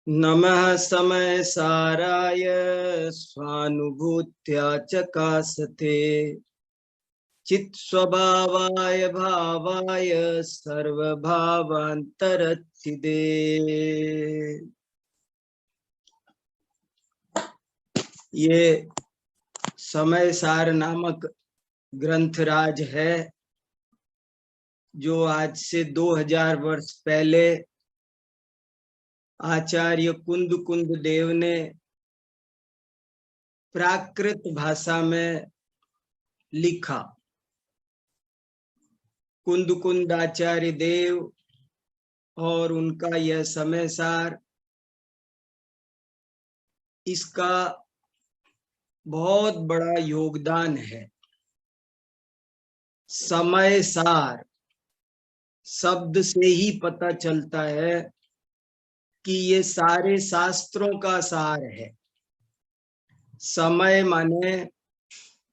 नमः समय साराय स्वानुभूत्या चकासते चित् स्वभावाय भावाय सर्वभावांतरचिदे। ये समय सार नामक ग्रंथराज है जो आज से 2000 वर्ष पहले आचार्य कुंद कुंद देव ने प्राकृत भाषा में लिखा। कुंद कुंद आचार्य देव और उनका यह समय सार, इसका बहुत बड़ा योगदान है। समय सार शब्द से ही पता चलता है कि ये सारे शास्त्रों का सार है। समय माने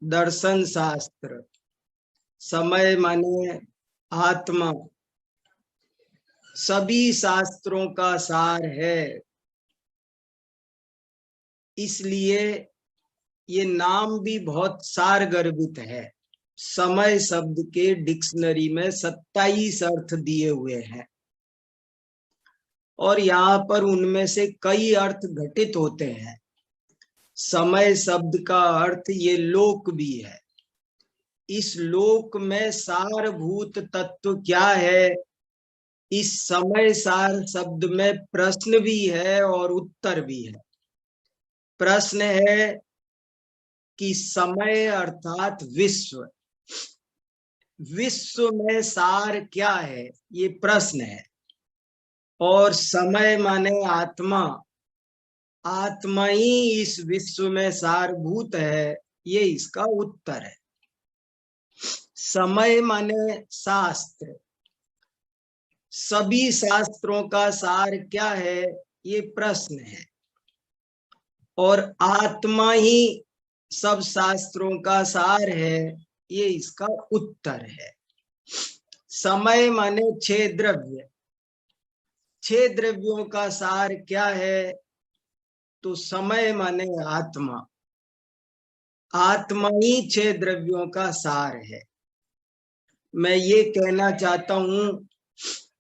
दर्शन शास्त्र, समय माने आत्मा, सभी शास्त्रों का सार है। इसलिए ये नाम भी बहुत सार गर्भित है। समय शब्द के डिक्शनरी में 27 अर्थ दिए हुए हैं और यहाँ पर उनमें से कई अर्थ घटित होते हैं। समय शब्द का अर्थ ये लोक भी है। इस लोक में सारभूत तत्व क्या है? इस समय सार शब्द में प्रश्न भी है और उत्तर भी है। प्रश्न है कि समय अर्थात विश्व, विश्व में सार क्या है, ये प्रश्न है। और समय माने आत्मा, आत्मा ही इस विश्व में सारभूत है, ये इसका उत्तर है। समय माने शास्त्र, सभी शास्त्रों का सार क्या है, ये प्रश्न है। और आत्मा ही सब शास्त्रों का सार है, ये इसका उत्तर है। समय माने 6 द्रव्य, 6 द्रव्यों का सार क्या है? तो समय माने आत्मा, आत्मा ही 6 द्रव्यों का सार है। मैं ये कहना चाहता हूं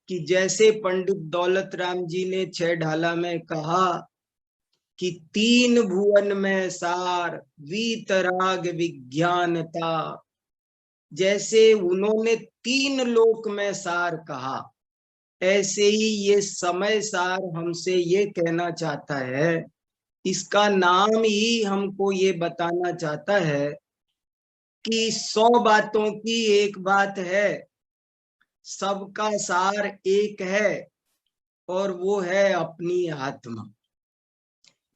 कि जैसे पंडित दौलत राम जी ने 6 ढाला में कहा कि 3 भुवन में सार वीतराग विज्ञानता, जैसे उन्होंने 3 लोक में सार कहा, ऐसे ही ये समय सार हमसे ये कहना चाहता है, इसका नाम ही हमको ये बताना चाहता है कि 100 बातों की एक बात है, सबका सार एक है और वो है अपनी आत्मा।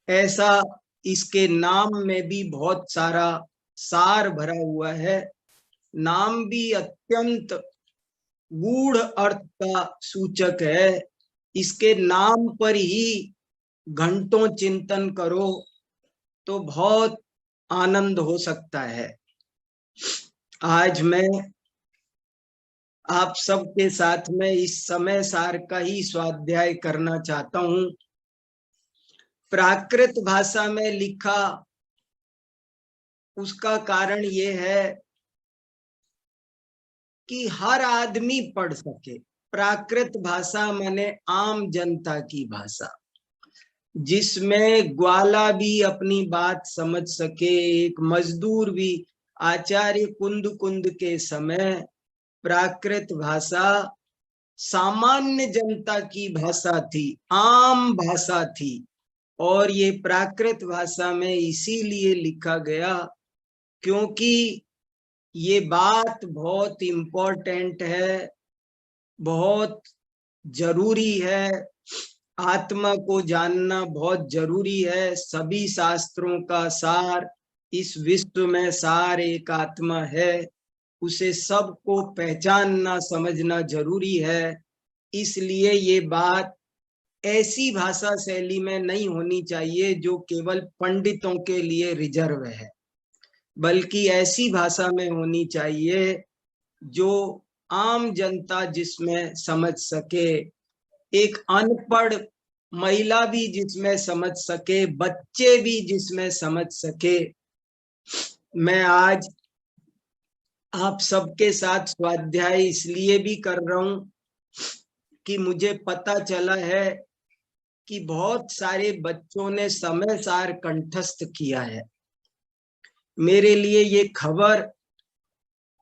ऐसा इसके नाम में भी बहुत सारा सार भरा हुआ है। नाम भी अत्यंत गूढ़ अर्थ का सूचक है। इसके नाम पर ही घंटों चिंतन करो तो बहुत आनंद हो सकता है। आज मैं आप सबके साथ में इस समय सार का ही स्वाध्याय करना चाहता हूं। प्राकृत भाषा में लिखा, उसका कारण ये है कि हर आदमी पढ़ सके। प्राकृत भाषा माने आम जनता की भाषा, जिसमें ग्वाला भी अपनी बात समझ सके, एक मजदूर भी। आचार्य कुंद कुंद के समय प्राकृत भाषा सामान्य जनता की भाषा थी, आम भाषा थी। और ये प्राकृत भाषा में इसीलिए लिखा गया क्योंकि ये बात बहुत इम्पोर्टेंट है, बहुत जरूरी है। आत्मा को जानना बहुत जरूरी है। सभी शास्त्रों का सार, इस विश्व में सार एक आत्मा है, उसे सबको पहचानना समझना जरूरी है। इसलिए ये बात ऐसी भाषा शैली में नहीं होनी चाहिए जो केवल पंडितों के लिए रिजर्व है। बल्कि ऐसी भाषा में होनी चाहिए जो आम जनता जिसमें समझ सके, एक अनपढ़ महिला भी जिसमें समझ सके, बच्चे भी जिसमें समझ सके। मैं आज आप सबके साथ स्वाध्याय इसलिए भी कर रहा हूं कि मुझे पता चला है कि बहुत सारे बच्चों ने समय सार कंठस्थ किया है। मेरे लिए ये खबर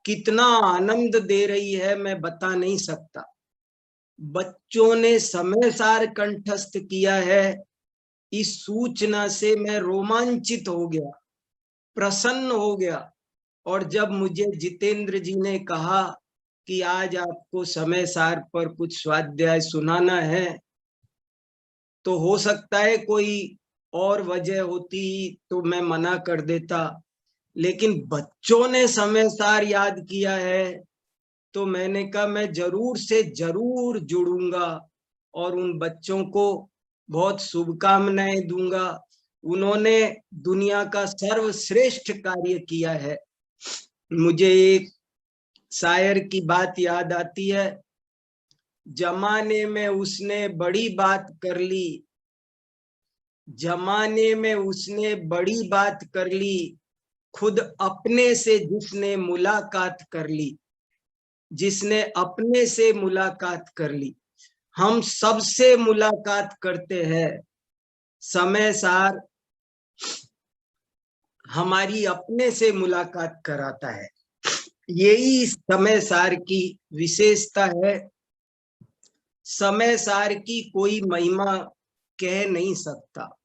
कितना आनंद दे रही है मैं बता नहीं सकता। बच्चों ने समय सार कंठस्थ किया है, इस सूचना से मैं रोमांचित हो गया, प्रसन्न हो गया। और जब मुझे जितेंद्र जी ने कहा कि आज आपको समय सार पर कुछ स्वाध्याय सुनाना है, तो हो सकता है कोई और वजह होती तो मैं मना कर देता, लेकिन बच्चों ने समय सार याद किया है तो मैंने कहा मैं जरूर से जरूर जुड़ूंगा और उन बच्चों को बहुत शुभकामनाएं दूंगा। उन्होंने दुनिया का सर्वश्रेष्ठ कार्य किया है। मुझे एक शायर की बात याद आती है, जमाने में उसने बड़ी बात कर ली, जमाने में उसने बड़ी बात कर ली, खुद अपने से जिसने मुलाकात कर ली, जिसने अपने से मुलाकात कर ली। हम सबसे मुलाकात करते हैं, समय सार हमारी अपने से मुलाकात कराता है। यही समय सार की विशेषता है। समय सार की कोई महिमा कह नहीं सकता।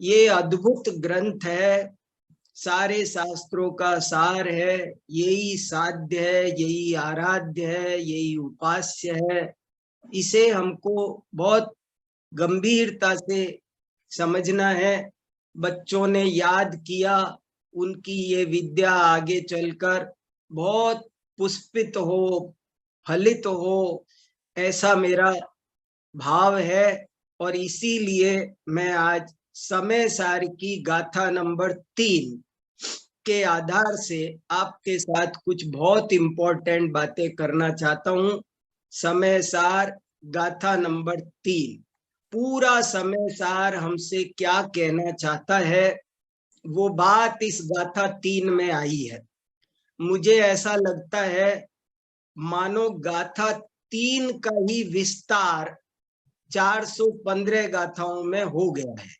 ये अद्भुत ग्रंथ है, सारे शास्त्रों का सार है, यही साध्य है, यही आराध्य है, यही उपास्य है। इसे हमको बहुत गंभीरता से समझना है। बच्चों ने याद किया, उनकी ये विद्या आगे चलकर बहुत पुष्पित हो, फलित हो, ऐसा मेरा भाव है। और इसीलिए मैं आज समय सार की गाथा नंबर 3 के आधार से आपके साथ कुछ बहुत इंपॉर्टेंट बातें करना चाहता हूं। समय सार गाथा नंबर 3, पूरा समय सार हमसे क्या कहना चाहता है वो बात इस गाथा 3 में आई है। मुझे ऐसा लगता है मानो गाथा 3 का ही विस्तार 415 गाथाओं में हो गया है।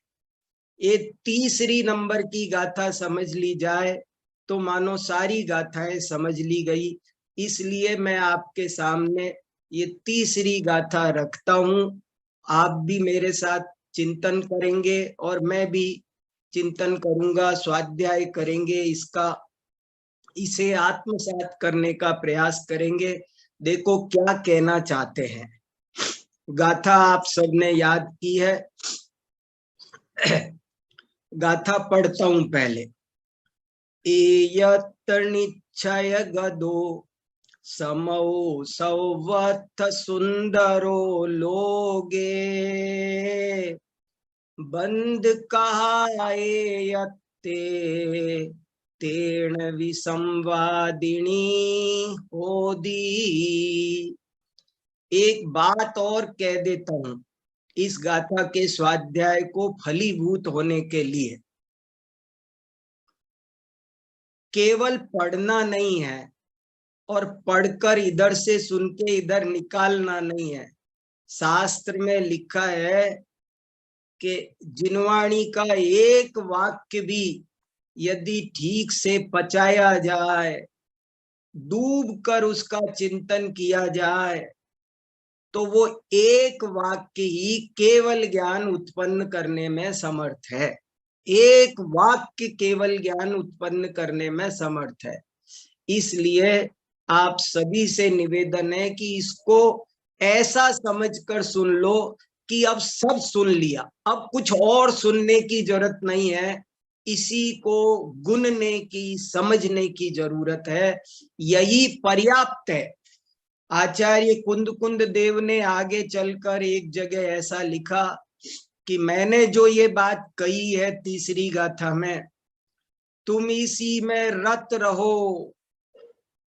ये तीसरी नंबर की गाथा समझ ली जाए तो मानो सारी गाथाएं समझ ली गई। इसलिए मैं आपके सामने ये तीसरी गाथा रखता हूं। आप भी मेरे साथ चिंतन करेंगे और मैं भी चिंतन करूंगा, स्वाध्याय करेंगे इसका, इसे आत्मसात करने का प्रयास करेंगे। देखो क्या कहना चाहते हैं। गाथा आप सबने याद की है। गाथा पढ़ता हूं पहले। एयत्तनिच्छय गदो समौ सौवत्थ सुंदरो लोगे बंद कहाए यत्ते तेण विसंवादिनी होदी। एक बात और कह देता हूं इस गाथा के स्वाध्याय को फलीभूत होने के लिए। केवल पढ़ना नहीं है और पढ़कर इधर से सुन के इधर निकालना नहीं है। शास्त्र में लिखा है कि जिनवाणी का एक वाक्य भी यदि ठीक से पचाया जाए, डूब कर उसका चिंतन किया जाए, तो वो एक वाक्य ही केवल ज्ञान उत्पन्न करने में समर्थ है। एक वाक्य केवल ज्ञान उत्पन्न करने में समर्थ है। इसलिए आप सभी से निवेदन है कि इसको ऐसा समझकर सुन लो कि अब सब सुन लिया, अब कुछ और सुनने की जरूरत नहीं है। इसी को गुनने की, समझने की जरूरत है, यही पर्याप्त है। आचार्य कुंद कुंद देव ने आगे चलकर एक जगह ऐसा लिखा कि मैंने जो ये बात कही है तीसरी गाथा में, तुम इसी में रत रहो,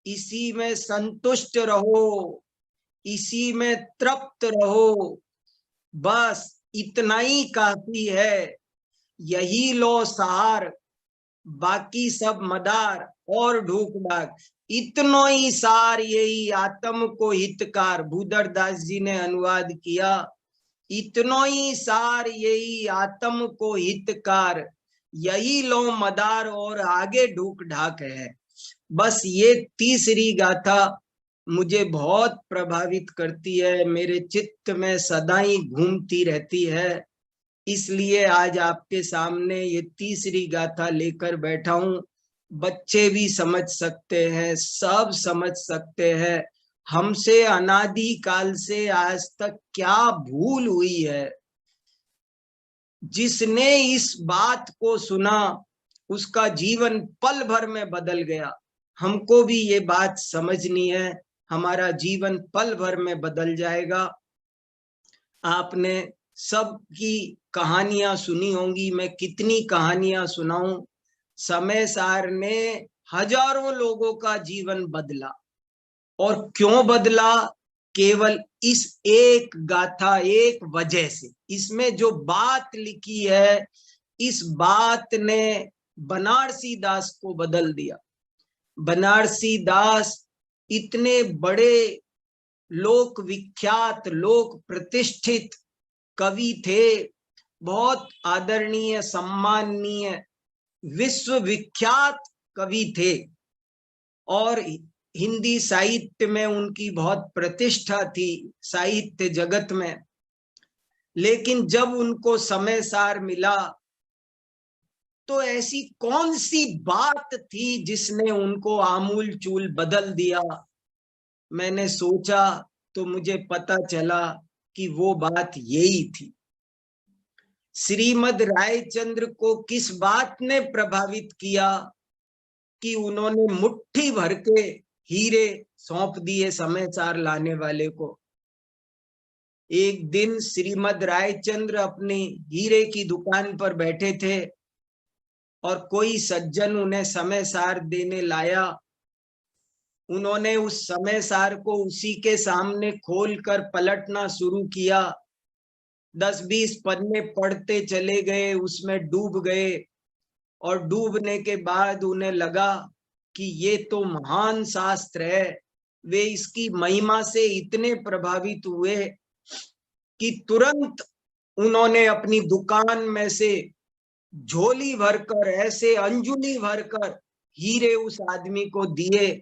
इसी में संतुष्ट रहो, इसी में तृप्त रहो, बस इतना ही काफी है। यही लो सार, बाकी सब मदार और ढूक डाक। इतनो ही सार यही आत्म को हितकार। भूदरदास जी ने अनुवाद किया, इतनो ही सार यही आत्म को हितकार, यही लो मदार और आगे ढूक ढाक है। बस ये तीसरी गाथा मुझे बहुत प्रभावित करती है, मेरे चित्त में सदा ही घूमती रहती है। इसलिए आज आपके सामने ये तीसरी गाथा लेकर बैठा हूं। बच्चे भी समझ सकते हैं, सब समझ सकते हैं। हमसे अनादि काल से आज तक क्या भूल हुई है। जिसने इस बात को सुना उसका जीवन पल भर में बदल गया। हमको भी ये बात समझनी है, हमारा जीवन पल भर में बदल जाएगा। आपने सबकी कहानियां सुनी होंगी, मैं कितनी कहानियां सुनाऊं। समय सार ने हजारों लोगों का जीवन बदला। और क्यों बदला? केवल इस एक गाथा, एक वजह से। इसमें जो बात लिखी है, इस बात ने बनारसी दास को बदल दिया। बनारसी दास इतने बड़े लोक विख्यात, लोक प्रतिष्ठित कवि थे, बहुत आदरणीय, सम्माननीय, विश्व विख्यात कवि थे। और हिंदी साहित्य में उनकी बहुत प्रतिष्ठा थी, साहित्य जगत में। लेकिन जब उनको समय सार मिला तो ऐसी कौन सी बात थी जिसने उनको आमूल चूल बदल दिया? मैंने सोचा तो मुझे पता चला कि वो बात यही थी। श्रीमद रायचंद्र को किस बात ने प्रभावित किया कि उन्होंने मुट्ठी भर के हीरे सौंप दिए समय सार लाने वाले को। एक दिन श्रीमद रायचंद्र अपनी हीरे की दुकान पर बैठे थे और कोई सज्जन उन्हें समय सार देने लाया। उन्होंने उस समय सार को उसी के सामने खोलकर पलटना शुरू किया। 10-20 पन्ने पढ़ते चले गए, उसमें डूब गए। और डूबने के बाद उन्हें लगा कि ये तो महान शास्त्र है। वे इसकी महिमा से इतने प्रभावित हुए कि तुरंत उन्होंने अपनी दुकान में से झोली भरकर, ऐसे अंजुली भरकर हीरे उस आदमी को दिए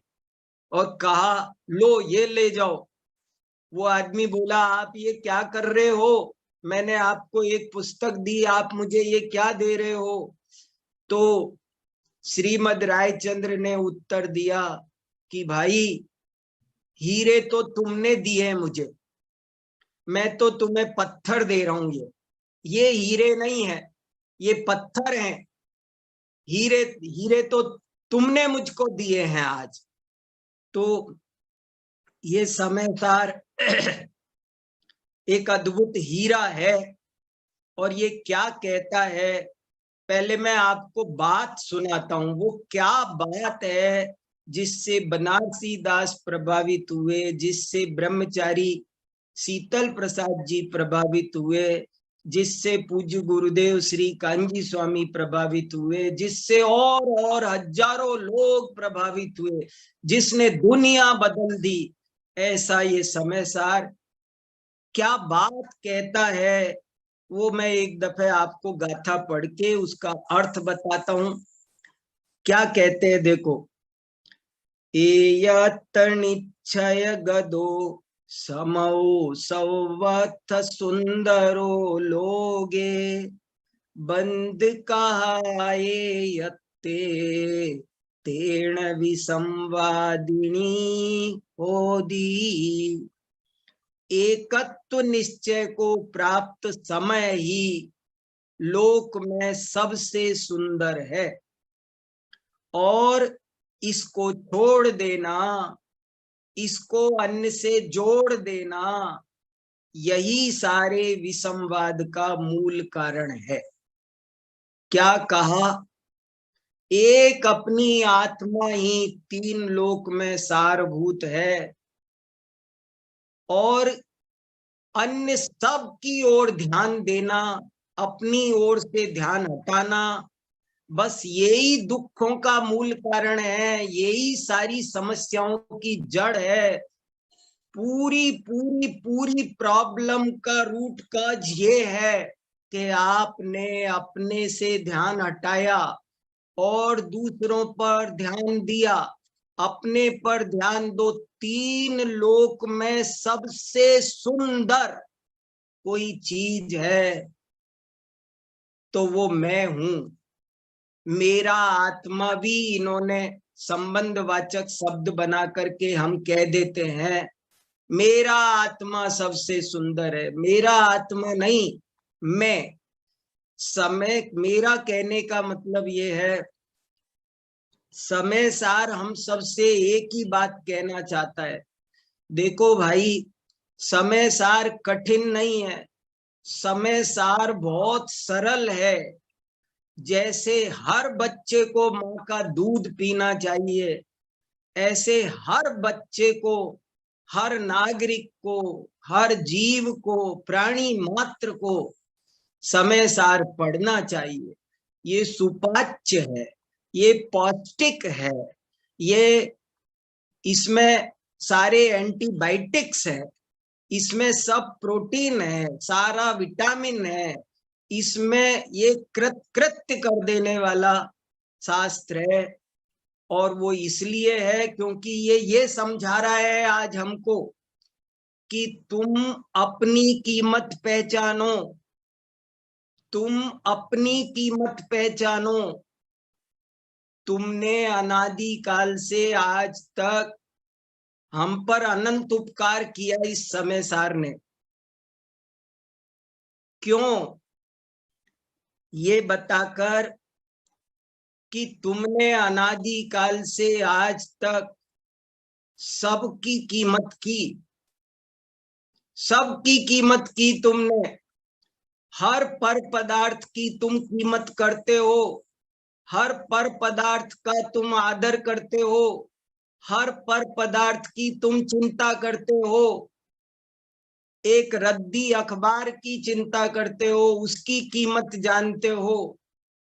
और कहा, लो ये ले जाओ। वो आदमी बोला, आप ये क्या कर रहे हो? मैंने आपको एक पुस्तक दी, आप मुझे ये क्या दे रहे हो? तो श्रीमद रायचंद्र ने उत्तर दिया कि भाई, हीरे तो तुमने दिए मुझे, मैं तो तुम्हें पत्थर दे रहा हूं। ये हीरे नहीं है, ये पत्थर हैं। हीरे हीरे तो तुमने मुझको दिए हैं आज। तो ये समय सार एक अद्भुत हीरा है। और ये क्या कहता है, पहले मैं आपको बात सुनाता हूं। वो क्या बात है जिससे बनारसी दास प्रभावित हुए, जिससे ब्रह्मचारी शीतल प्रसाद जी प्रभावित हुए, जिससे पूज्य गुरुदेव श्री कांजी स्वामी प्रभावित हुए, जिससे और हजारों लोग प्रभावित हुए, जिसने दुनिया बदल दी। ऐसा ये समय सार क्या बात कहता है, वो मैं एक दफे आपको गाथा पढ़ के उसका अर्थ बताता हूं। क्या कहते हैं देखो, निश्चय गदो समौ सौवथ सुंदरो लोगे, बंद कहाये यत्ते तेण विसंवादिनी होदी। एकत्व निश्चय को प्राप्त समय ही लोक में सबसे सुंदर है, और इसको छोड़ देना, इसको अन्य से जोड़ देना, यही सारे विसंवाद का मूल कारण है। क्या कहा? एक अपनी आत्मा ही तीन लोक में सारभूत है, और अन्य सब की ओर ध्यान देना, अपनी ओर से ध्यान हटाना, बस यही दुखों का मूल कारण है, यही सारी समस्याओं की जड़ है। पूरी पूरी पूरी प्रॉब्लम का रूट कॉज ये है कि आपने अपने से ध्यान हटाया और दूसरों पर ध्यान दिया। अपने पर ध्यान दो। तीन लोक में सबसे सुंदर कोई चीज है तो वो मैं हूं। मेरा आत्मा भी इन्होंने संबंधवाचक शब्द बना करके हम कह देते हैं, मेरा आत्मा सबसे सुंदर है। मेरा आत्मा नहीं, मैं। समय, मेरा कहने का मतलब ये है, समय सार हम सबसे एक ही बात कहना चाहता है। देखो भाई, समय सार कठिन नहीं है, समय सार बहुत सरल है। जैसे हर बच्चे को माँ का दूध पीना चाहिए, ऐसे हर बच्चे को, हर नागरिक को, हर जीव को, प्राणी मात्र को समय सार पढ़ना चाहिए। ये सुपाच्य है, ये पौष्टिक है, ये, इसमें सारे एंटीबायोटिक्स है, इसमें सब प्रोटीन है, सारा विटामिन है, इसमें ये कृत्य कर देने वाला शास्त्र है। और वो इसलिए है क्योंकि ये समझा रहा है आज हमको कि तुम अपनी कीमत पहचानो, तुम अपनी कीमत पहचानो। तुमने अनादि काल से आज तक हम पर अनंत उपकार किया इस समय सार ने। क्यों? ये बताकर कि तुमने अनादि काल से आज तक सबकी कीमत की, सबकी कीमत की तुमने। हर पर पदार्थ की तुम कीमत करते हो, हर पर पदार्थ का तुम आदर करते हो, हर पर पदार्थ की तुम चिंता करते हो। एक रद्दी अखबार की चिंता करते हो, उसकी कीमत जानते हो।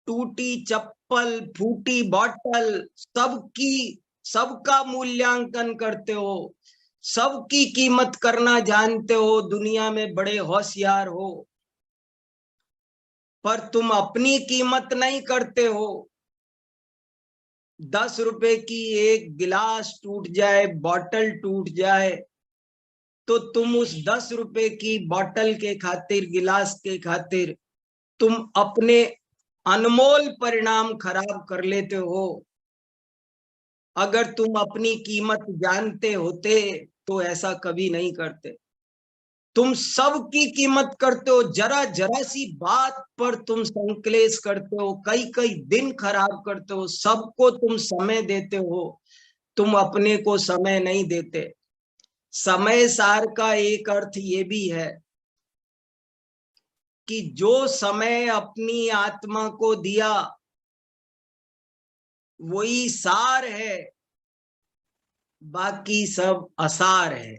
टूटी चप्पल, फूटी बॉटल, सबकी, सबका मूल्यांकन करते हो, सबकी कीमत करना जानते हो, दुनिया में बड़े होशियार हो। पर तुम अपनी कीमत नहीं करते हो। 10 रुपए की एक गिलास टूट जाए, बॉटल टूट जाए, तो तुम उस 10 रुपए की बॉटल के खातिर, गिलास के खातिर तुम अपने अनमोल परिणाम खराब कर लेते हो। अगर तुम अपनी कीमत जानते होते तो ऐसा कभी नहीं करते। तुम सबकी कीमत करते हो, जरा जरा सी बात पर तुम संकलेश करते हो, कई कई दिन खराब करते हो, सबको तुम समय देते हो, तुम अपने को समय नहीं देते। समय सार का एक अर्थ ये भी है कि जो समय अपनी आत्मा को दिया वही सार है, बाकी सब असार है।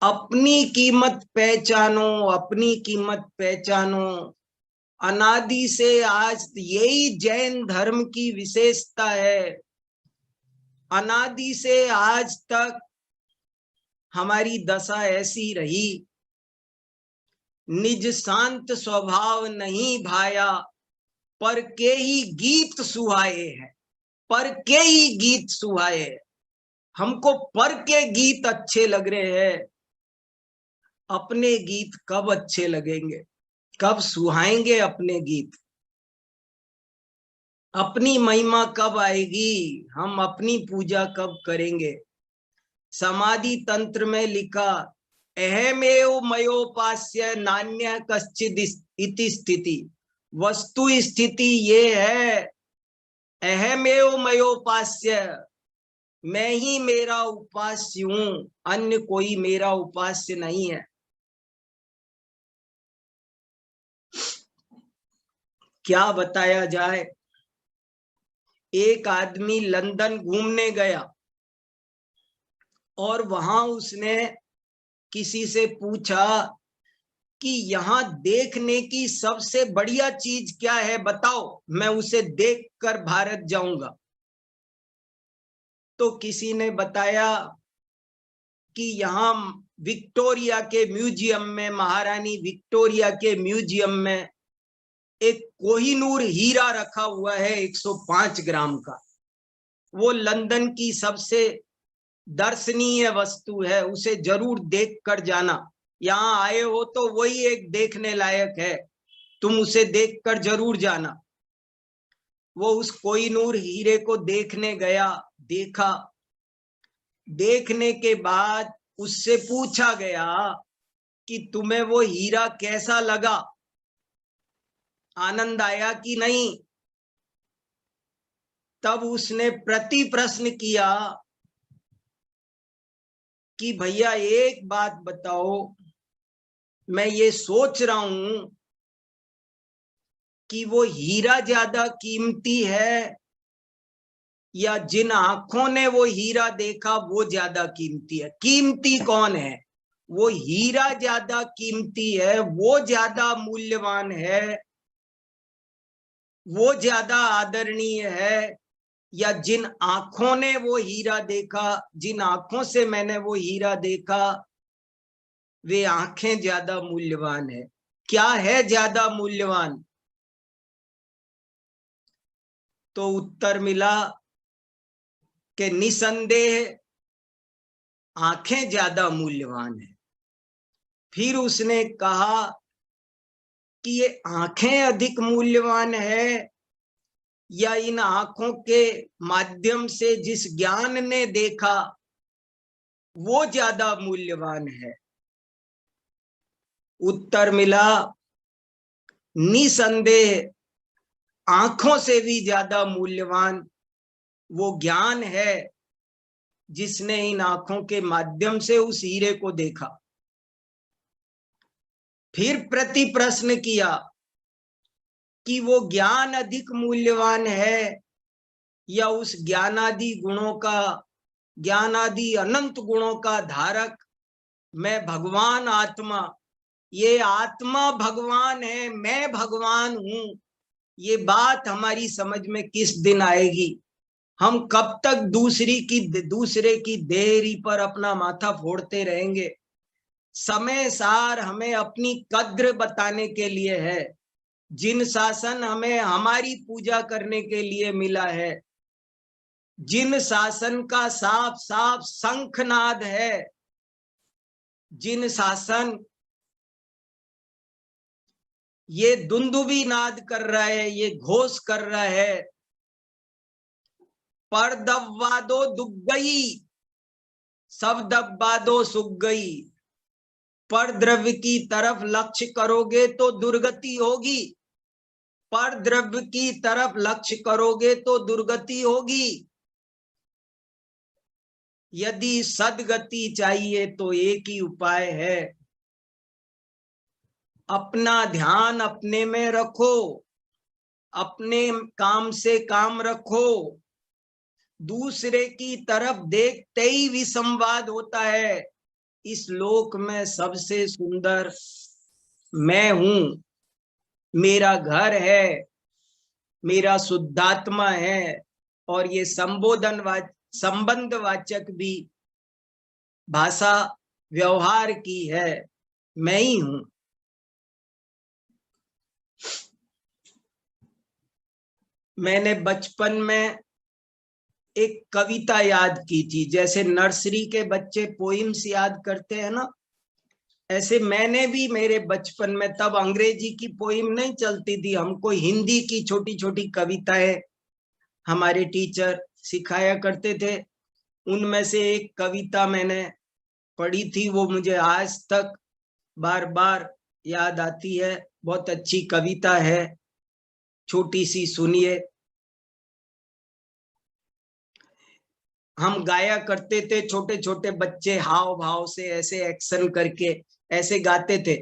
अपनी कीमत पहचानो, अपनी कीमत पहचानो। अनादि से आज यही जैन धर्म की विशेषता है। अनादि से आज तक हमारी दशा ऐसी रही, निज शांत स्वभाव नहीं भाया, पर के ही गीत सुहाए हैं, पर के ही गीत सुहाए हैं। हमको पर के गीत अच्छे लग रहे हैं, अपने गीत कब अच्छे लगेंगे, कब सुहाएंगे अपने गीत, अपनी महिमा कब आएगी, हम अपनी पूजा कब करेंगे। समाधि तंत्र में लिखा, अहमेव मयोपास्य नान्य कश्चिद इति स्थिति। वस्तु स्थिति ये है, अहमेव मयोपास्य, मैं ही मेरा उपास्य हूं, अन्य कोई मेरा उपास्य नहीं है। क्या बताया जाए। एक आदमी लंदन घूमने गया और वहां उसने किसी से पूछा कि यहाँ देखने की सबसे बढ़िया चीज क्या है, बताओ, मैं उसे देखकर भारत जाऊंगा। तो किसी ने बताया कि यहाँ विक्टोरिया के म्यूजियम में, महारानी विक्टोरिया के म्यूजियम में एक कोहिनूर हीरा रखा हुआ है 105 ग्राम का। वो लंदन की सबसे दर्शनीय वस्तु है, उसे जरूर देख कर जाना। यहाँ आए हो तो वही एक देखने लायक है, तुम उसे देख कर जरूर जाना। वो उस कोहिनूर हीरे को देखने गया, देखा। देखने के बाद उससे पूछा गया कि तुम्हें वो हीरा कैसा लगा, आनंद आया कि नहीं। तब उसने प्रति प्रश्न किया कि भैया एक बात बताओ, मैं ये सोच रहा हूं कि वो हीरा ज्यादा कीमती है या जिन आंखों ने वो हीरा देखा वो ज्यादा कीमती है। कीमती कौन है? वो हीरा ज्यादा कीमती है, वो ज्यादा मूल्यवान है, वो ज्यादा आदरणीय है, या जिन आंखों ने वो हीरा देखा, जिन आंखों से मैंने वो हीरा देखा, वे आंखें ज्यादा मूल्यवान है। क्या है ज्यादा मूल्यवान? तो उत्तर मिला कि निसंदेह आंखें ज्यादा मूल्यवान है। फिर उसने कहा कि ये आंखें अधिक मूल्यवान है या इन आंखों के माध्यम से जिस ज्ञान ने देखा वो ज्यादा मूल्यवान है। उत्तर मिला निसंदेह आंखों से भी ज्यादा मूल्यवान वो ज्ञान है जिसने इन आंखों के माध्यम से उस हीरे को देखा। फिर प्रति प्रश्न किया कि वो ज्ञान अधिक मूल्यवान है या उस ज्ञानादि गुणों का, ज्ञानादि अनंत गुणों का धारक मैं भगवान आत्मा, ये आत्मा भगवान है, मैं भगवान हूं। ये बात हमारी समझ में किस दिन आएगी? हम कब तक दूसरे की देरी पर अपना माथा फोड़ते रहेंगे? समय सार हमें अपनी कद्र बताने के लिए है। जिन शासन हमें हमारी पूजा करने के लिए मिला है, जिन शासन का साफ साफ शंखनाद है, जिन शासन ये दुंदुबी नाद कर रहा है, ये घोष कर रहा है, पर दब्बा दो दुख गई, सब दब्बा दो सुख गई। पर द्रव्य की तरफ लक्ष्य करोगे तो दुर्गति होगी, पर द्रव्य की तरफ लक्ष्य करोगे तो दुर्गति होगी। यदि सदगति चाहिए तो एक ही उपाय है, अपना ध्यान अपने में रखो, अपने काम से काम रखो। दूसरे की तरफ देखते ही विसंवाद होता है। इस लोक में सबसे सुंदर मैं हूं, मेरा घर है, मेरा शुद्धात्मा है, और ये संबंध वाचक भी भाषा व्यवहार की है, मैं ही हूं। मैंने बचपन में एक कविता याद की थी, जैसे नर्सरी के बच्चे पोइम्स याद करते हैं ना, ऐसे मैंने भी मेरे बचपन में, तब अंग्रेजी की पोइम नहीं चलती थी, हमको हिंदी की छोटी छोटी कविताएं हमारे टीचर सिखाया करते थे। उनमें से एक कविता मैंने पढ़ी थी, वो मुझे आज तक बार बार याद आती है। बहुत अच्छी कविता है, छोटी सी, सुनिए। हम गाया करते थे, छोटे छोटे बच्चे हाव भाव से ऐसे एक्शन करके ऐसे गाते थे।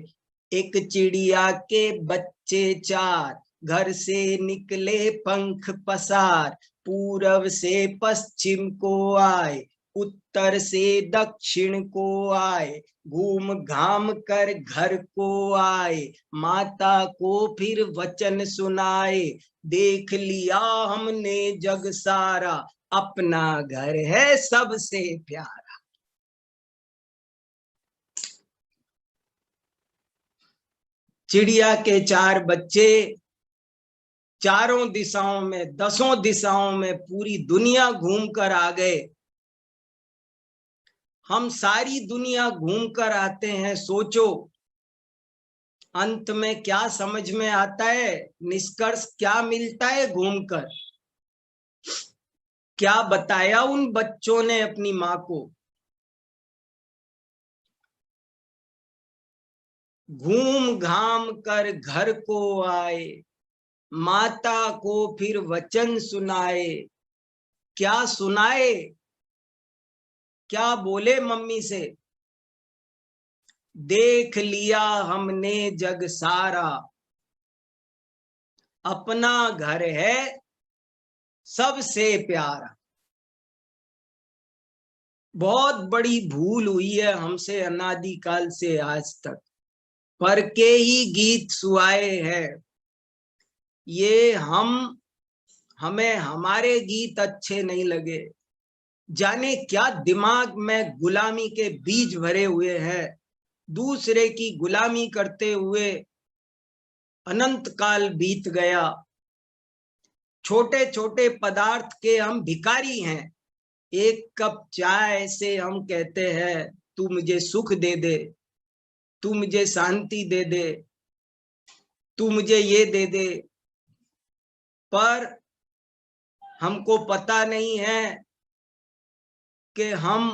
एक चिड़िया के बच्चे चार, घर से निकले पंख पसार, पूरब से पश्चिम को आए, उत्तर से दक्षिण को आए, घूम घाम कर घर को आए, माता को फिर वचन सुनाए, देख लिया हमने जग सारा, अपना घर है सबसे प्यारा। चिड़िया के चार बच्चे चारों दिशाओं में, 10 दिशाओं में पूरी दुनिया घूम कर आ गए। हम सारी दुनिया घूम कर आते हैं, सोचो अंत में क्या समझ में आता है, निष्कर्ष क्या मिलता है घूमकर? क्या बताया उन बच्चों ने अपनी माँ को? घूम घाम कर घर को आए, माता को फिर वचन सुनाए। क्या सुनाए? क्या बोले मम्मी से? देख लिया हमने जग सारा, अपना घर है सबसे प्यारा। बहुत बड़ी भूल हुई है हमसे अनादिकाल से आज तक, पर के ही गीत सुहाए हैं। ये हमें हमारे गीत अच्छे नहीं लगे, जाने क्या दिमाग में गुलामी के बीज भरे हुए हैं। दूसरे की गुलामी करते हुए अनंत काल बीत गया। छोटे छोटे पदार्थ के हम भिखारी हैं। एक कप चाय से हम कहते हैं तू मुझे सुख दे दे, तू मुझे शांति दे दे, तू मुझे ये दे दे, पर हमको पता नहीं है कि हम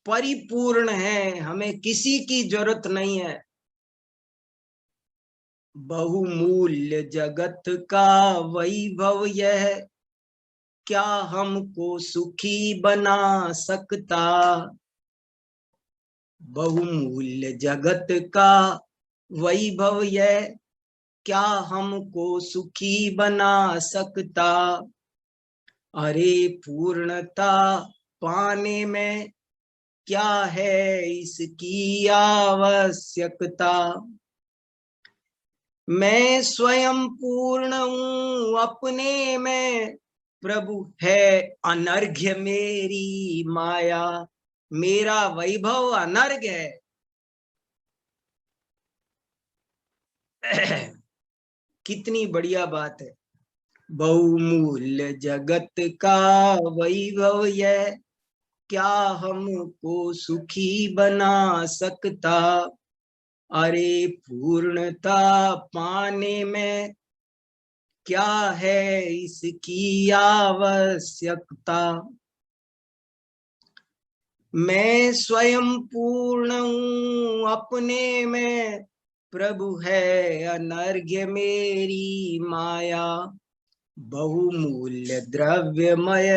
परिपूर्ण हैं, हमें किसी की जरूरत नहीं है। बहुमूल्य जगत का वैभव यह, क्या हमको सुखी बना सकता? बहुमूल्य जगत का वैभव यह, क्या हमको सुखी बना सकता? अरे पूर्णता पाने में क्या है इसकी आवश्यकता? मैं स्वयं पूर्ण हूँ अपने में, प्रभु है अनर्घ्य मेरी माया। मेरा वैभव अनर्घ्य है। कितनी बढ़िया बात है। बहुमूल्य जगत का वैभव यह, क्या हमको सुखी बना सकता? अरे पूर्णता पाने में क्या है इसकी आवश्यकता? मैं स्वयं पूर्ण हूँ अपने में, प्रभु है अनर्घ्य मेरी माया। बहुमूल्य द्रव्यमय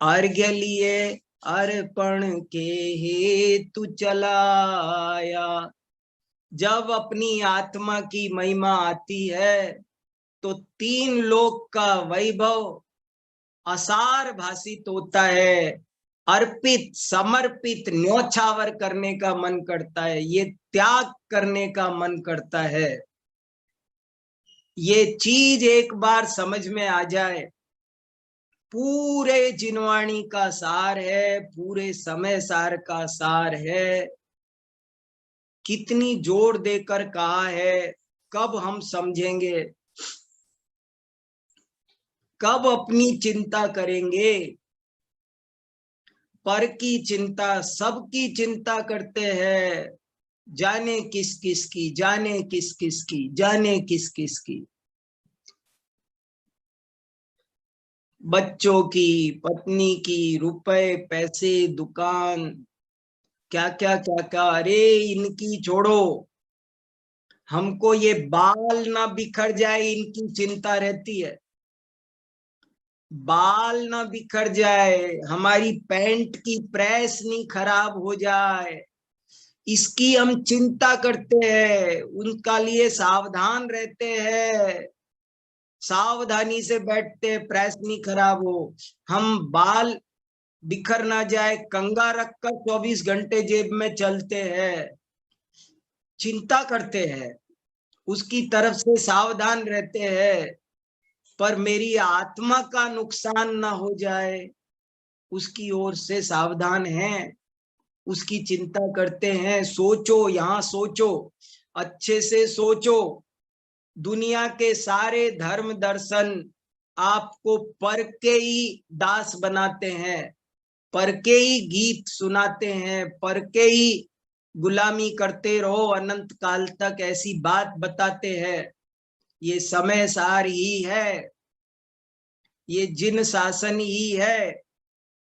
अर्घ्य लिए अर्पण के हेतु चलाया। जब अपनी आत्मा की महिमा आती है तो 3 लोक का वैभव असार भाषित होता है। अर्पित, समर्पित, न्योछावर करने का मन करता है, ये त्याग करने का मन करता है। ये चीज एक बार समझ में आ जाए, पूरे जिनवाणी का सार है, पूरे समय सार का सार है। कितनी जोर देकर कहा है, कब हम समझेंगे? कब अपनी चिंता करेंगे? पर की चिंता, सबकी चिंता करते हैं, जाने किस किस की, जाने किस किस की, जाने किस किस की। बच्चों की, पत्नी की, रुपए पैसे, दुकान, क्या क्या क्या क्या। अरे इनकी छोड़ो, हमको ये बाल ना बिखर जाए इनकी चिंता रहती है। बाल ना बिखर जाए, हमारी पैंट की प्रेस नहीं खराब हो जाए, इसकी हम चिंता करते हैं, उनका लिए सावधान रहते हैं। सावधानी से बैठते, प्रेस नहीं खराब हो, हम बाल बिखर ना जाए, कंघा रखकर 24 घंटे जेब में चलते हैं, चिंता करते हैं, उसकी तरफ से सावधान रहते हैं, पर मेरी आत्मा का नुकसान ना हो जाए उसकी ओर से सावधान हैं, उसकी चिंता करते हैं। सोचो, यहाँ सोचो, अच्छे से सोचो। दुनिया के सारे धर्म दर्शन आपको पर के ही दास बनाते हैं, पर के ही गीत सुनाते हैं, पर के ही गुलामी करते रहो अनंत काल तक, ऐसी बात बताते हैं। ये समय सार ही है, ये जिन शासन ही है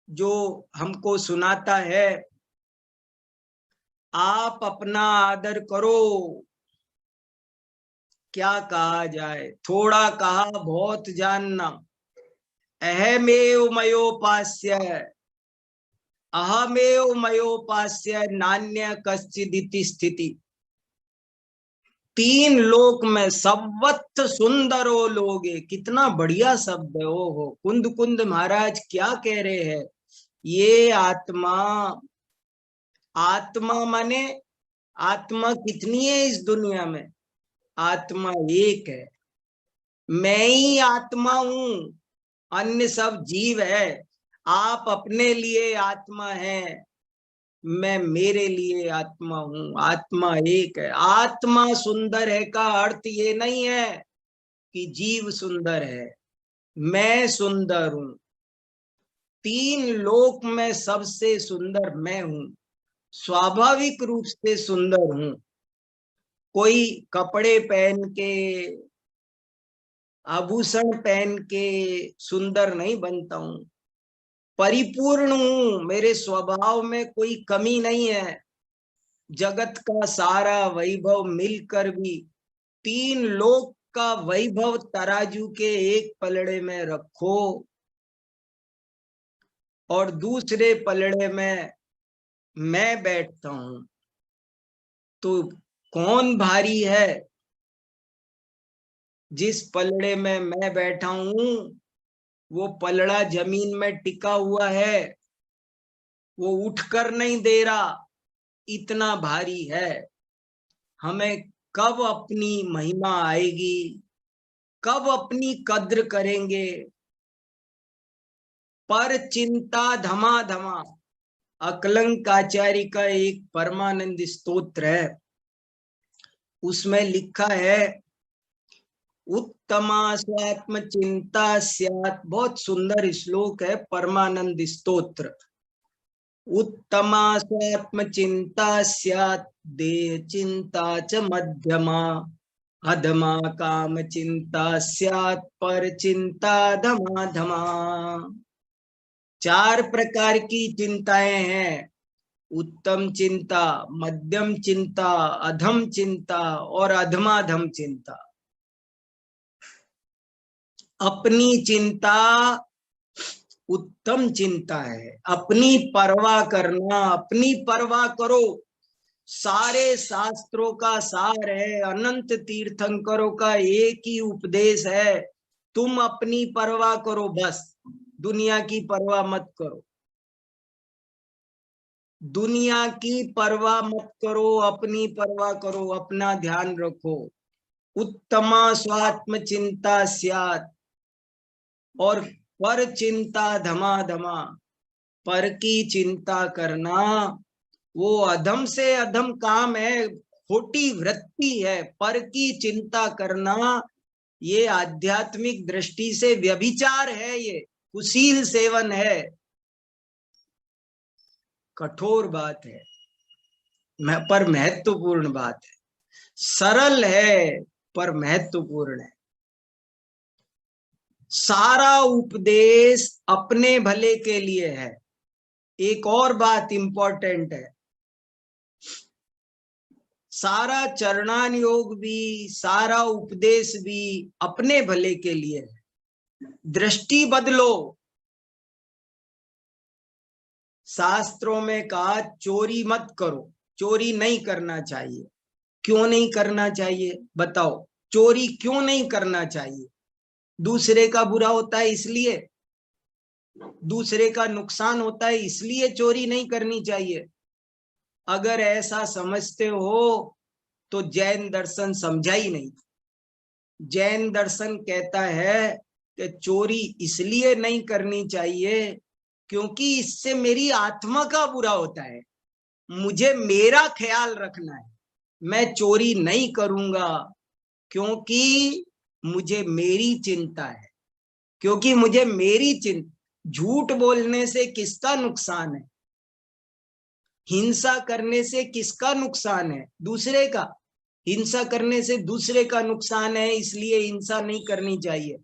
जो हमको सुनाता है आप अपना आदर करो। क्या कहा जाए, थोड़ा कहा बहुत जानना। अहमेव मयोपास्य, अहमेव मयोपास्य, नान्य कश्चिदिति स्थिति। तीन लोक में सर्वत्र सुंदरो लोगे, कितना बढ़िया शब्द है। ओ हो, कुंद कुंद महाराज क्या कह रहे हैं। ये आत्मा, आत्मा माने आत्मा कितनी है इस दुनिया में, आत्मा एक है। मैं ही आत्मा हूं, अन्य सब जीव है। आप अपने लिए आत्मा है, मैं मेरे लिए आत्मा हूं। आत्मा एक है। आत्मा सुंदर है का अर्थ ये नहीं है कि जीव सुंदर है, मैं सुंदर हूं। तीन लोक में सबसे सुंदर मैं हूं, स्वाभाविक रूप से सुंदर हूं। कोई कपड़े पहन के, आभूषण पहन के सुंदर नहीं बनता हूं, परिपूर्ण हूं, मेरे स्वभाव में कोई कमी नहीं है। जगत का सारा वैभव मिलकर भी, तीन लोक का वैभव तराजू के एक पलड़े में रखो और दूसरे पलड़े में मैं बैठता हूं, तो कौन भारी है। जिस पलड़े में मैं बैठा हूं वो पलड़ा जमीन में टिका हुआ है, वो उठकर नहीं दे रहा, इतना भारी है। हमें कब अपनी महिमा आएगी, कब अपनी कद्र करेंगे। पर चिंता धमाधमा, अकलंकाचार्य का एक परमानंद स्तोत्र है, उसमें लिखा है उत्तमा स्वात्म चिंता स्यात्। बहुत सुंदर श्लोक है, परमानंद स्तोत्र। उत्तमा स्वात्म चिंता स्यात्, देह चिंता च मध्यमा, अधमा काम चिंता स्यात्, पर चिंता धमाधमा। चार प्रकार की चिंताएं हैं, उत्तम चिंता, मध्यम चिंता, अधम चिंता और अधमाधम चिंता। अपनी चिंता उत्तम चिंता है, अपनी परवाह करना, अपनी परवाह करो। सारे शास्त्रों का सार है, अनंत तीर्थंकरों का एक ही उपदेश है, तुम अपनी परवाह करो, बस दुनिया की परवाह मत करो। दुनिया की परवाह मत करो, अपनी परवाह करो, अपना ध्यान रखो। उत्तमा स्वात्म चिंता स्यात्, और पर चिंता धमाधमा, पर की चिंता करना वो अधम से अधम काम है, खोटी वृत्ति है। पर की चिंता करना ये आध्यात्मिक दृष्टि से व्यभिचार है, ये कुशील सेवन है। कठोर बात है, पर महत्वपूर्ण बात है। सरल है पर महत्वपूर्ण है। सारा उपदेश अपने भले के लिए है। एक और बात इंपॉर्टेंट है, सारा चरणान योग भी, सारा उपदेश भी अपने भले के लिए है। दृष्टि बदलो। शास्त्रों में कहा चोरी मत करो, चोरी नहीं करना चाहिए। क्यों नहीं करना चाहिए बताओ, चोरी क्यों नहीं करना चाहिए। दूसरे का बुरा होता है इसलिए, दूसरे का नुकसान होता है इसलिए चोरी नहीं करनी चाहिए। अगर ऐसा समझते हो तो जैन दर्शन समझा ही नहीं। जैन दर्शन कहता है कि चोरी इसलिए नहीं करनी चाहिए क्योंकि इससे मेरी आत्मा का बुरा होता है, मुझे मेरा ख्याल रखना है, मैं चोरी नहीं करूंगा क्योंकि मुझे मेरी चिंता है, क्योंकि मुझे मेरी चिंता। झूठ बोलने से किसका नुकसान है? हिंसा करने से किसका नुकसान है? दूसरे का। हिंसा करने से दूसरे का नुकसान है, इसलिए हिंसा नहीं करनी चाहिए।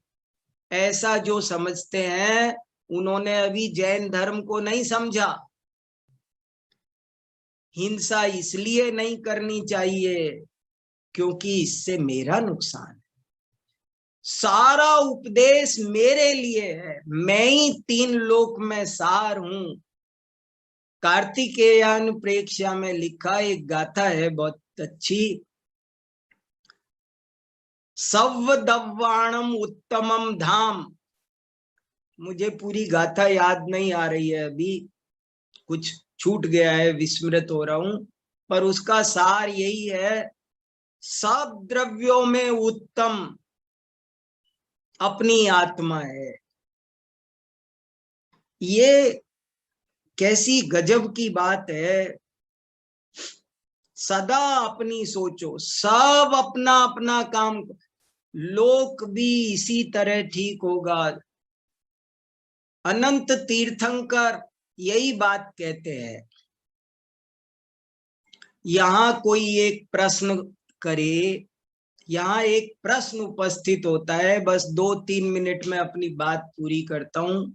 ऐसा जो समझते हैं उन्होंने अभी जैन धर्म को नहीं समझा। हिंसा इसलिए नहीं करनी चाहिए क्योंकि इससे मेरा नुकसान है। सारा उपदेश मेरे लिए है, मैं ही तीन लोक में सार हूं। कार्तिकेयान प्रेक्षा में लिखा एक गाथा है बहुत अच्छी। सव्वदव्वाणम उत्तमम धाम। मुझे पूरी गाथा याद नहीं आ रही है अभी, कुछ छूट गया है, विस्मृत हो रहा हूं, पर उसका सार यही है, सब द्रव्यों में उत्तम अपनी आत्मा है। ये कैसी गजब की बात है। सदा अपनी सोचो, सब अपना अपना काम, लोक भी इसी तरह ठीक होगा। अनंत तीर्थंकर यही बात कहते हैं। यहां कोई एक प्रश्न करे, यहाँ एक प्रश्न उपस्थित होता है, बस 2-3 मिनट में अपनी बात पूरी करता हूं।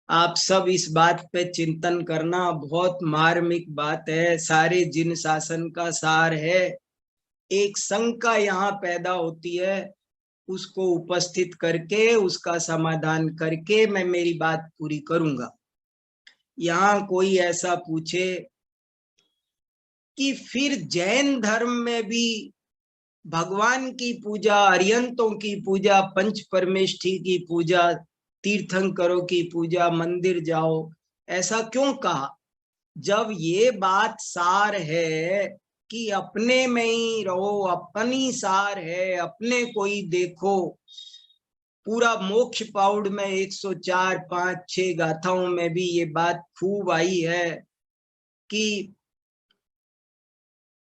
आप सब इस बात पे चिंतन करना, बहुत मार्मिक बात है, सारे जिन शासन का सार है। एक शंका यहाँ पैदा होती है, उसको उपस्थित करके उसका समाधान करके मैं मेरी बात पूरी करूंगा। यहाँ कोई ऐसा पूछे कि फिर जैन धर्म में भी भगवान की पूजा, अर्यंतों की पूजा, पंच परमेष्ठी की पूजा, तीर्थंकरों की पूजा, मंदिर जाओ, ऐसा क्यों कहा? जब ये बात सार है कि अपने में ही रहो, अपनी सार है, अपने को ही देखो। पूरा मोक्ष पाउड में 104, 5, 6 गाथाओं में भी ये बात खूब आई है कि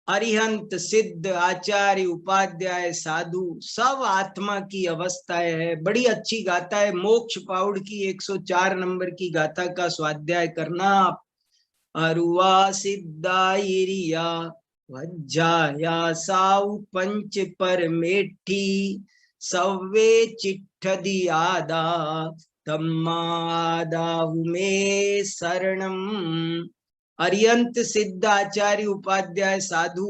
अरिहंत, सिद्ध, आचार्य, उपाध्याय, साधु सब आत्मा की अवस्थाएं है। बड़ी अच्छी गाथा है, मोक्ष पाउड की 104 नंबर की गाथा का स्वाध्याय करना आप। अरुआ सिद्धाइरिया वज्जाया साउ पंच परमेठी सव्वे चिट्ठदी आदा तम्मादाहु में शरणम। अरियंत, सिद्ध, आचार्य, उपाध्याय, साधु,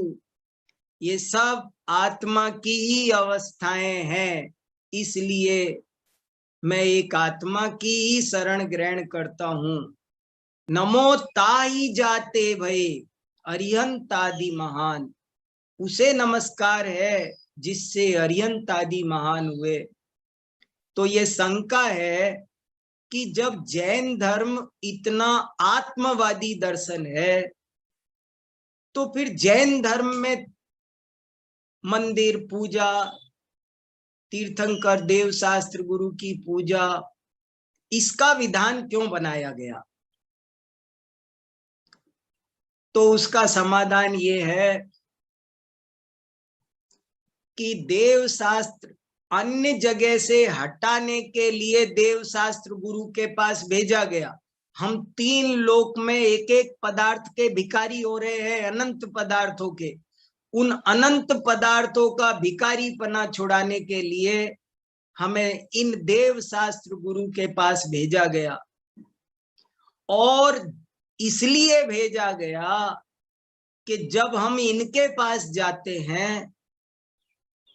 ये सब आत्मा की ही अवस्थाएं हैं, इसलिए मैं एक आत्मा की ही शरण ग्रहण करता हूं। नमो ताई जाते भय अरिहंत आदि महान। उसे नमस्कार है जिससे अरिहंत आदि महान हुए। तो ये शंका है कि जब जैन धर्म इतना आत्मवादी दर्शन है, तो फिर जैन धर्म में मंदिर पूजा, तीर्थंकर, देव शास्त्र, गुरु की पूजा, इसका विधान क्यों बनाया गया? तो उसका समाधान ये है कि देव शास्त्र अन्य जगह से हटाने के लिए देव शास्त्र गुरु के पास भेजा गया। हम 3 लोक में एक एक पदार्थ के भिखारी हो रहे हैं, अनंत पदार्थों के। उन अनंत पदार्थों का भिखारीपना छुड़ाने के लिए हमें इन देव शास्त्र गुरु के पास भेजा गया। और इसलिए भेजा गया कि जब हम इनके पास जाते हैं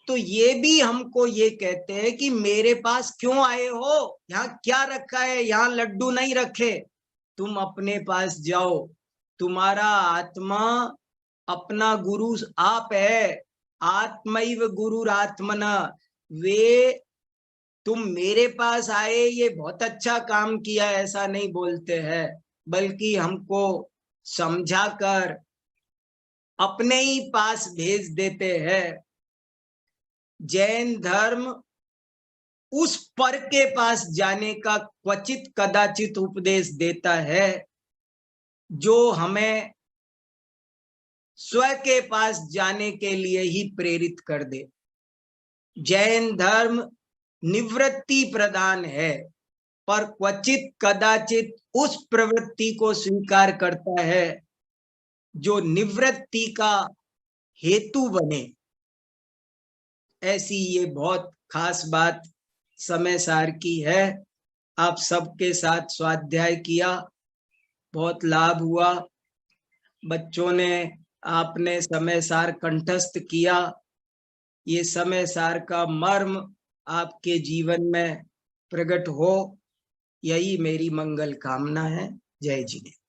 तो ये भी हमको ये कहते हैं कि मेरे पास क्यों आए हो, यहाँ क्या रखा है, यहाँ लड्डू नहीं रखे, तुम अपने पास जाओ, तुम्हारा आत्मा अपना गुरु आप है। आत्मैव गुरुरात्मना। वे तुम मेरे पास आए, ये बहुत अच्छा काम किया, ऐसा नहीं बोलते हैं, बल्कि हमको समझाकर अपने ही पास भेज देते हैं। जैन धर्म उस पर के पास जाने का क्वचित कदाचित उपदेश देता है जो हमें स्व के पास जाने के लिए ही प्रेरित कर दे। जैन धर्म निवृत्ति प्रदान है, पर क्वचित कदाचित उस प्रवृत्ति को स्वीकार करता है जो निवृत्ति का हेतु बने। ऐसी ये बहुत खास बात समय सार की है। आप सबके साथ स्वाध्याय किया, बहुत लाभ हुआ। बच्चों ने, आपने समय सार कंठस्थ किया। ये समय सार का मर्म आपके जीवन में प्रकट हो, यही मेरी मंगल कामना है। जय जिनेन्द्र।